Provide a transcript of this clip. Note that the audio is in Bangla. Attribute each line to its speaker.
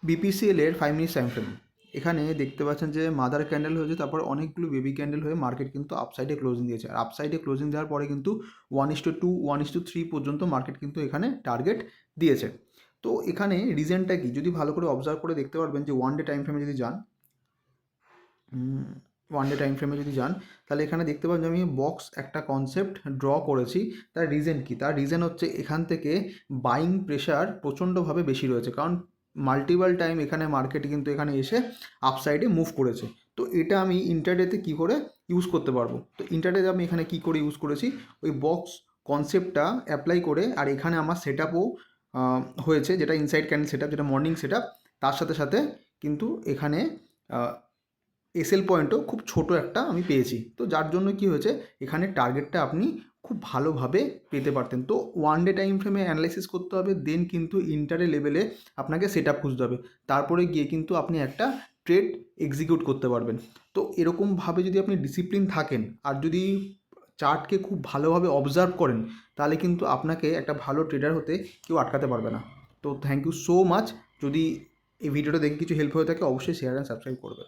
Speaker 1: BPCL এর 5 মিনিটস টাইম ফ্রেম। এখানে দেখতে পাচ্ছেন যে মাদার ক্যান্ডেল হয়েছে, তারপর অনেকগুলো বেবি ক্যান্ডেল হয়ে মার্কেট কিন্তু আপসাইডে ক্লোজিং দিয়েছে। আর আপসাইডে ক্লোজিং দেওয়ার পরে কিন্তু 1:2 1:3 পর্যন্ত মার্কেট কিন্তু এখানে টার্গেট দিয়েছে। তো এখানে রিজনটা কি, যদি ভালো করে অবজার্ভ করে দেখতে পারবেন যে ওয়ান ডে টাইম ফ্রেমে যদি যান, ওয়ান ডে টাইম ফ্রেমে যদি যান, তাহলে এখানে দেখতে পাবেন যে আমি বক্স একটা কনসেপ্ট ড্র করেছি। তার রিজন কি, তার রিজন হচ্ছে এখান থেকে বাইং প্রেশার প্রচণ্ডভাবে বেশি রয়েছে, কারণ মাল্টিপল টাইম এখানে মার্কেট কিন্তু এখানে এসে আপসাইডে মুভ করেছে। তো এটা আমি ইন্টারডেতে কী করে ইউজ করতে পারবো, তো ইন্টারডেতে আমি এখানে কী করে ইউজ করেছি, ওই বক্স কনসেপ্টটা অ্যাপ্লাই করে, আর এখানে আমার সেট আপও হয়েছে, যেটা ইনসাইড ক্যান্ডেল সেট আপ, যেটা মর্নিং সেট আপ, তার সাথে সাথে কিন্তু এখানে এসএল পয়েন্টও খুব ছোট একটা আমি পেয়েছি। তো যার জন্য কি হয়েছে, এখানে টার্গেটটা আপনি খুব ভালোভাবে পেতে পারতেন। তো ওয়ান ডে টাইম ফ্রেমে অ্যানালাইসিস করতে হবে, দেন কিন্তু ইন্টারে লেভেলে আপনাকে সেট আপ খুঁজতে হবে, তারপরে গিয়ে কিন্তু আপনি একটা ট্রেড এক্সিকিউট করতে পারবেন। তো এরকমভাবে যদি আপনি ডিসিপ্লিন থাকেন আর যদি চার্টকে খুব ভালোভাবে অবজার্ভ করেন, তাহলে কিন্তু আপনাকে একটা ভালো ট্রেডার হতে কেউ আটকাতে পারবে না। তো থ্যাংক ইউ সো মাচ। যদি এই ভিডিওটা দেখে কিছু হেল্প হয়ে থাকে, অবশ্যই শেয়ার অ্যান্ড সাবস্ক্রাইব করবে।